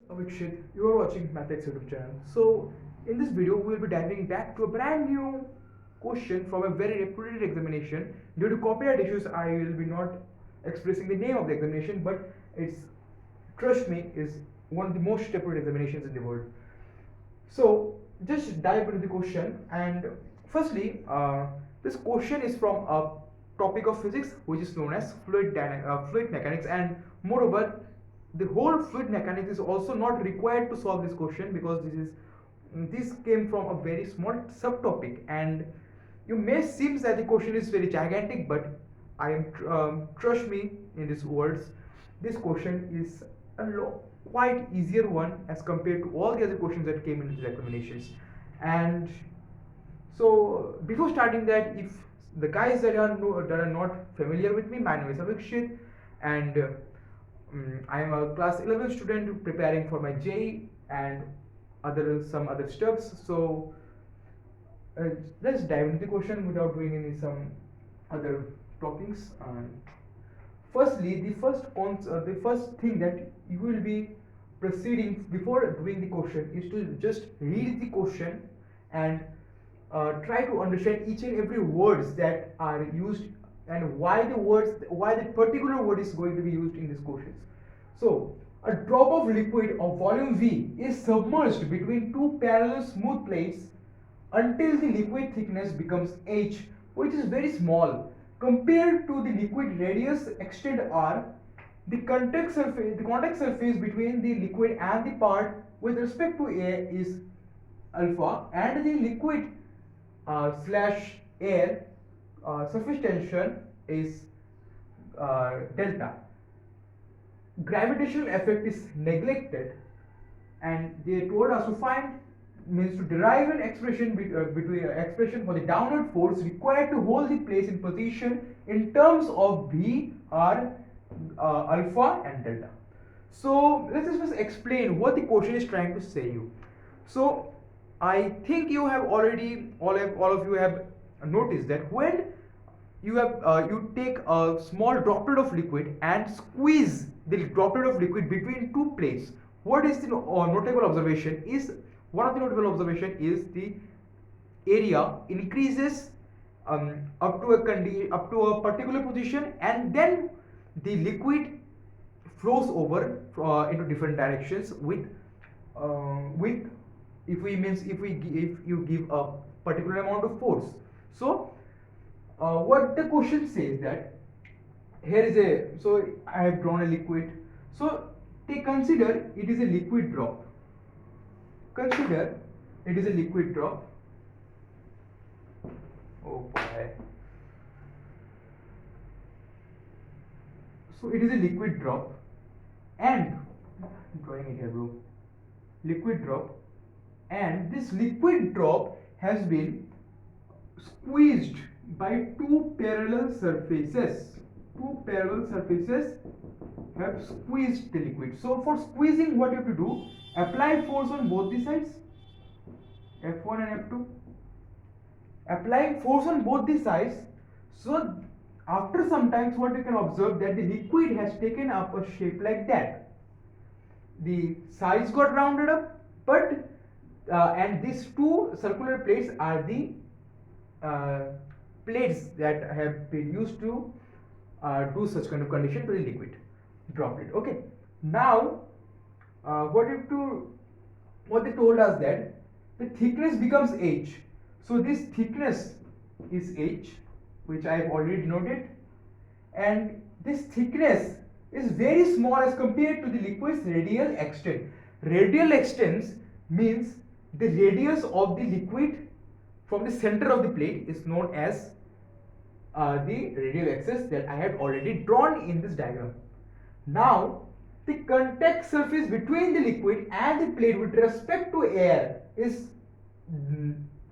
Abhikshit, you are watching Mathx YouTube channel. So, in this video, we will be diving back to a brand new question from a very reputed examination. Due to copyright issues, I will be not expressing the name of the examination, but it's, trust me, is one of the most reputed examinations in the world. So, just dive into the question. And firstly, this question is from a topic of physics which is known as fluid mechanics, and moreover, the whole fluid mechanics is also not required to solve this question, because this came from a very small subtopic, and you may seem that the question is very gigantic, but I am trust me in these words, this question is quite easier one as compared to all the other questions that came in these examinations. And so before starting that, if the guys that are not familiar with me, my name is Abhikshit, and I am a class 11 student preparing for my JEE and some other stuffs. So let's dive into the question without doing some other talkings. Firstly, the first thing that you will be proceeding before doing the question is to just read the question and try to understand each and every words that are used, and why the particular word is going to be used in these questions. So, a drop of liquid of volume V is submerged between two parallel smooth plates until the liquid thickness becomes h, which is very small. Compared to the liquid radius extent r, the contact surface between the liquid and the part with respect to A is alpha, and the liquid slash air surface tension is delta. Gravitational effect is neglected, and they told us to find, means to derive an expression expression for the downward force required to hold the place in position in terms of V, R, alpha and delta. So let's just explain what the question is trying to say you. So I think you have already all of you have noticed that when you take a small droplet of liquid and squeeze the droplet of liquid between two plates, what is the notable observation is, one of the notable observation is the area increases up to a particular position, and then the liquid flows over into different directions with if you give a particular amount of force. So what the question says that here is a, so I have drawn a liquid. So consider it is a liquid drop. Consider it is a liquid drop. Oh boy. So it is a liquid drop, and I'm drawing it here, bro. Liquid drop, and this liquid drop has been squeezed by two parallel surfaces. Two parallel surfaces have squeezed the liquid. So for squeezing, what you have to do, apply force on both the sides, F1 and F2. Applying force on both the sides. So after some times, what you can observe, that the liquid has taken up a shape like that. The sides got rounded up, but and these two circular plates are the plates that have been used to do such kind of condition to the liquid droplet. Okay, now what they told us that the thickness becomes h. So this thickness is h, which I have already denoted, and this thickness is very small as compared to the liquid's radial extent. Radial extents means the radius of the liquid from the center of the plate is known as the radial axis that I have already drawn in this diagram. Now the contact surface between the liquid and the plate with respect to air is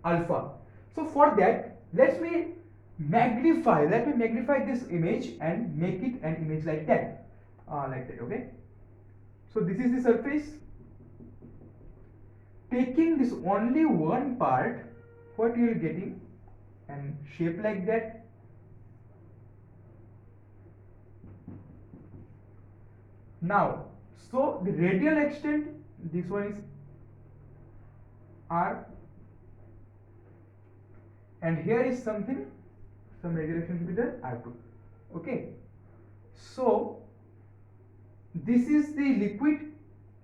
alpha. So for that, let me magnify this image and make it an image like that, okay. So this is the surface. Taking this only one part, what you are getting, and shape like that. Now, so the radial extent this one is R, and here is something, some radiation should be there, R2. Okay, so this is the liquid.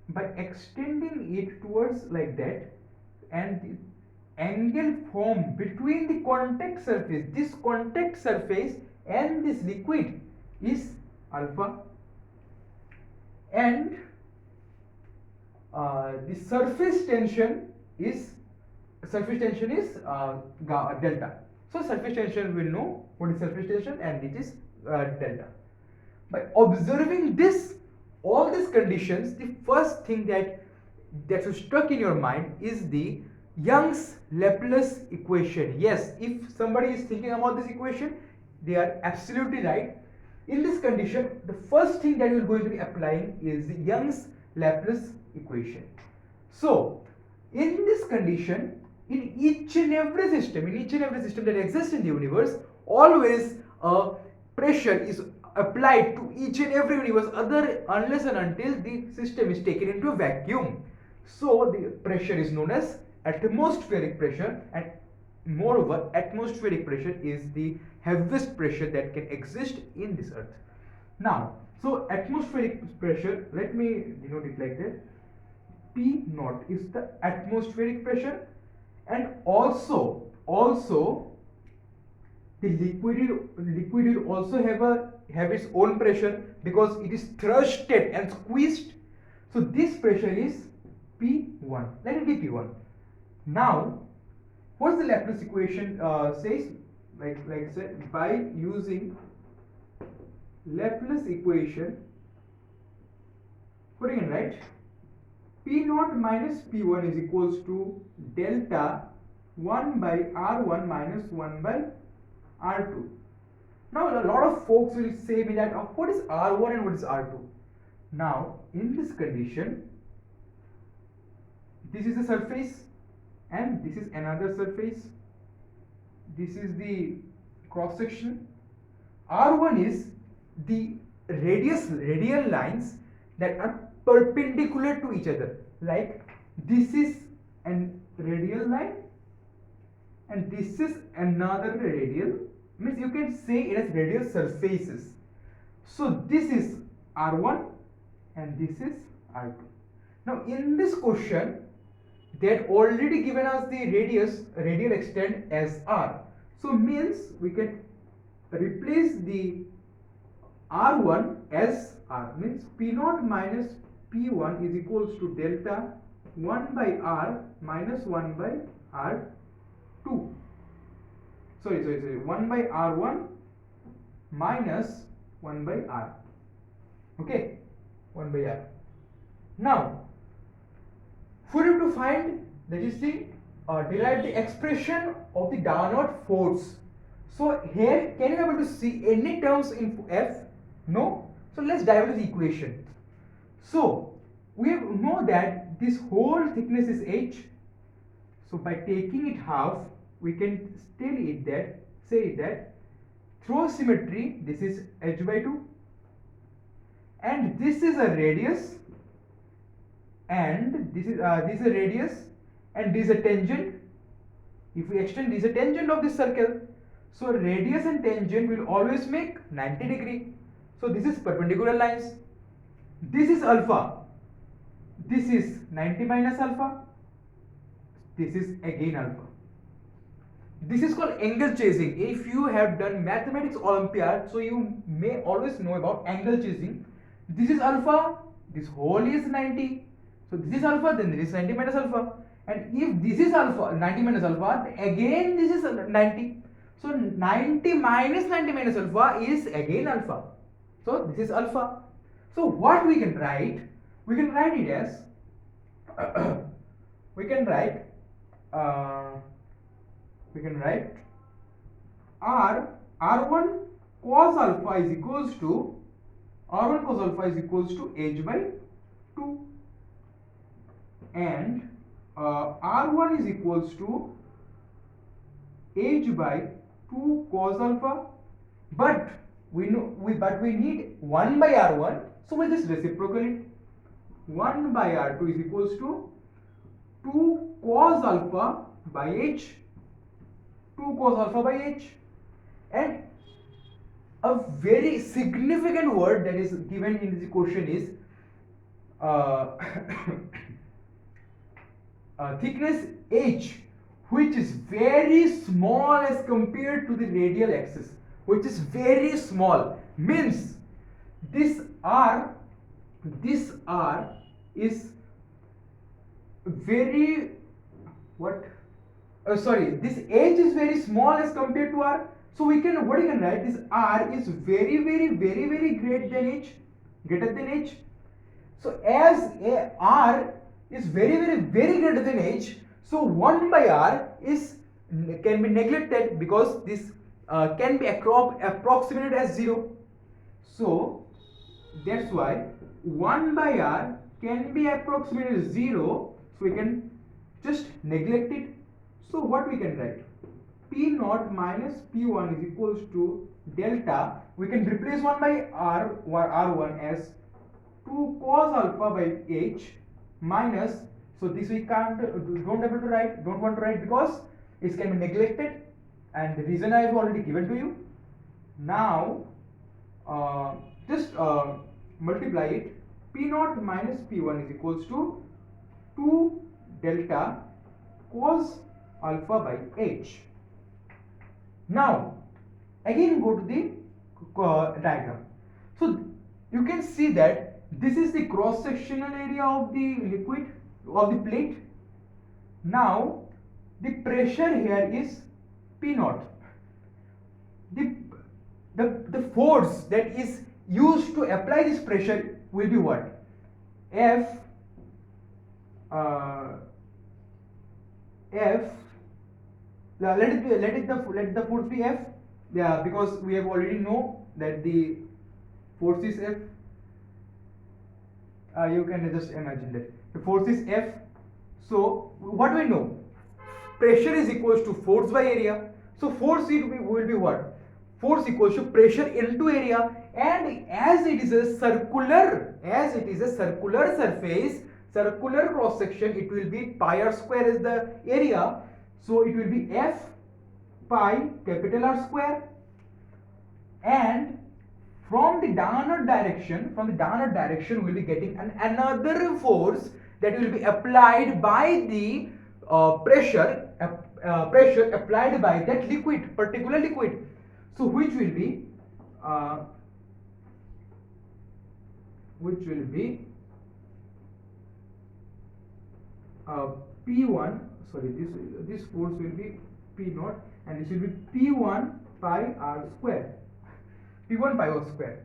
By extending it towards like that, and the angle formed between the contact surface, this contact surface and this liquid is alpha, and the surface tension is delta. So surface tension, will know what is surface tension, and it is delta. By observing this, all these conditions, the first thing that should stuck in your mind is the Young's Laplace equation. Yes, if somebody is thinking about this equation, they are absolutely right. In this condition, the first thing that you are going to be applying is the Young's Laplace equation. So in this condition, in each and every system that exists in the universe, always a pressure is applied to each and every universe unless and until the system is taken into a vacuum. So the pressure is known as atmospheric pressure, and moreover, atmospheric pressure is the heaviest pressure that can exist in this earth. Now, so atmospheric pressure, let me denote it like that. P naught is the atmospheric pressure, and also the liquid will also have its own pressure because it is thrusted and squeezed. So this pressure is P1. Let it be P1. Now, what's the Laplace equation says? Like said, by using Laplace equation, putting it right, P naught minus P1 is equals to delta 1 by R1 minus 1 by R2. Now a lot of folks will say me that what is R1 and what is R2? Now in this condition, this is the surface and this is another surface. This is the cross section. R1 is the radial lines that are perpendicular to each other. Like this is an radial line and this is another radial, means you can say it as radial surfaces. So this is R1 and this is R2. Now in this question, they had already given us the radial extent as R. So means we can replace the R1 as R, means P0 minus P1 is equals to delta 1 by R minus 1 by R2. Sorry, 1 by R1 minus 1 by R. Okay, 1 by R. Now, for you to find, that is the derive the expression of the downward force. So here, can you be able to see any terms in F? No. So let's dive into the equation. So we know that this whole thickness is h. So by taking it half, we can say that through symmetry, this is h by 2, and this is a radius, and this is a radius, and this is a tangent. If we extend, this is a tangent of this circle. So radius and tangent will always make 90 degree. So this is perpendicular lines. This is alpha. This is 90 minus alpha. This is again alpha. This is called angle chasing. If you have done mathematics Olympiad, so you may always know about angle chasing. This is alpha. This whole is 90. So this is alpha, then this is 90 minus alpha. And if this is alpha, 90 minus alpha, again this is 90. So 90 minus 90 minus alpha is again alpha. So this is alpha. So what we can write? We can write it as we can write R1 cos alpha is equals to h by 2, and R1 is equals to h by 2 cos alpha, but we need 1 by R1, so we'll just reciprocate it. 1 by r2 is equals to 2 cos alpha by h, 2 cos alpha by h. And a very significant word that is given in this question is uh, thickness h, which is very small as compared to the radial axis, which is very small, means this r is very what sorry, this h is very small as compared to r. So we can, what you can write, this r is very greater than h. So as r is very greater than h, so 1 by r is can be neglected because this can be approximated as 0. So that's why 1 by r can be approximated as 0, so we can just neglect it. So what we can write, p naught minus p1 is equals to delta, we can replace 1 by r1 as 2 cos alpha by h minus, so this we can't don't want to write because it can be neglected, and the reason I have already given to you. Now just multiply it, p naught minus p1 is equals to 2 delta cos alpha by h. Now again go to the diagram. So you can see that this is the cross sectional area of the liquid, of the plate. Now the pressure here is P naught. The force that is used to apply this pressure will be what? F let the force be F, yeah, because we have already know that the force is F. You can just imagine that the force is F. So what we know, pressure is equals to force by area. So force will be what? Force equals to pressure into area, and as it is a circular surface, circular cross section, it will be pi r square as the area. So it will be F pi capital R square, and from the downward direction we'll be getting another force that will be applied by the pressure applied by that particular liquid. So which will be P1, sorry, this force will be P naught, and this will be P1 pi R square. P1 pi R square.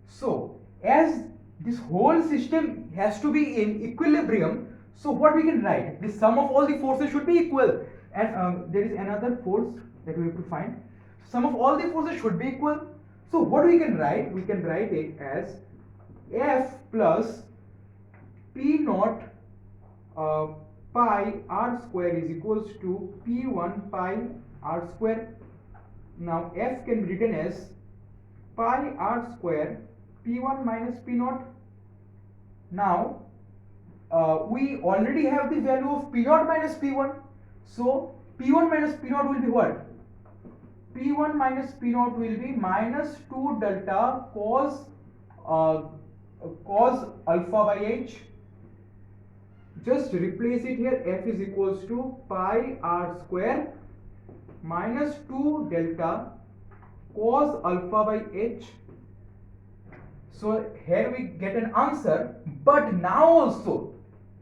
So as this whole system has to be in equilibrium, so what we can write, the sum of all the forces should be equal, and there is another force that we have to find. Sum of all the forces should be equal. So what we can write, it as F plus P naught pi R square is equals to P1 pi R square. Now F can be written as pi R square P1 minus P naught. Now we already have the value of P naught minus P1. So P1 minus P naught will be what? P1 minus P naught will be minus 2 delta cos alpha by h. Just replace it here. F is equals to pi R square minus 2 delta cos alpha by h. So here we get an answer, but now also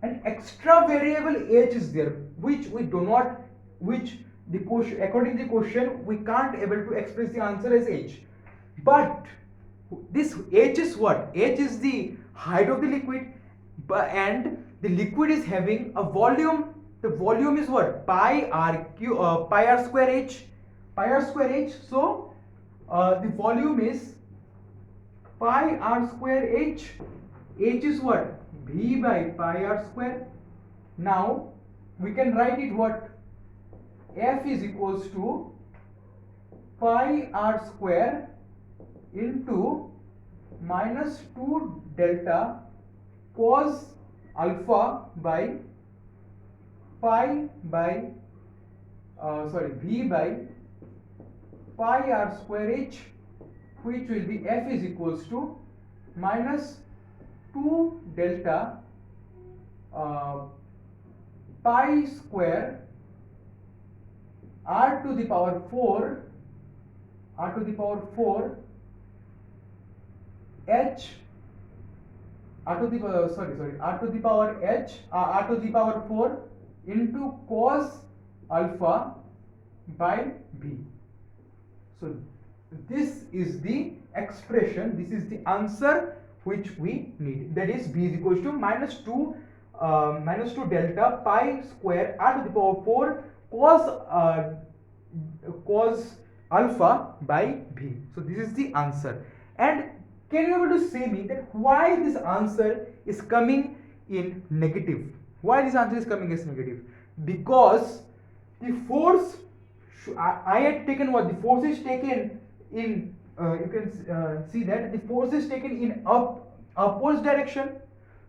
an extra variable h is there, which we do not, which the question, according to the question, we can't able to express the answer as h. But this h is what? H is the height of the liquid, and the liquid is having a volume. The volume is what? Pi r square h. So the volume is pi r square h. H is what? V by pi r square. Now we can write it what? F is equals to pi r square into minus 2 delta cos alpha by pi by v by pi r square h, which will be f is equals to minus 2 delta pi square r to the power 4 h r to the power 4 into cos alpha by b. So this is the expression, this is the answer which we need, that is b is equals to minus 2 delta pi square r to the power 4 cos alpha by b. So this is the answer. And can you able to say me that why this answer is coming in negative? Why this answer is coming as negative? Because the force I had taken what the force is taken in you can see that the force is taken in upwards direction.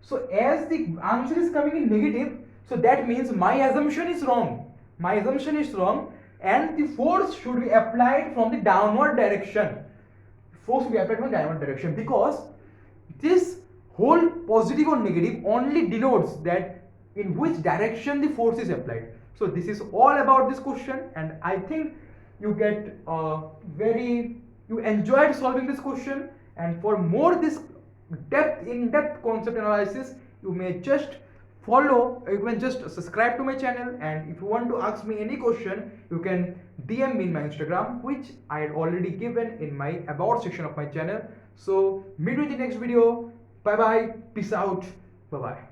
So as the answer is coming in negative, so that means my assumption is wrong. My assumption is wrong, and the force should be applied from the downward direction. Force should be applied from the downward direction, because this whole positive or negative only denotes that in which direction the force is applied. So this is all about this question, and I think you get you enjoyed solving this question. And for more this in-depth concept analysis, you may just you can just subscribe to my channel, and if you want to ask me any question, you can DM me in my Instagram, which I had already given in my about section of my channel. So meet you in the next video. Bye bye, peace out, bye bye.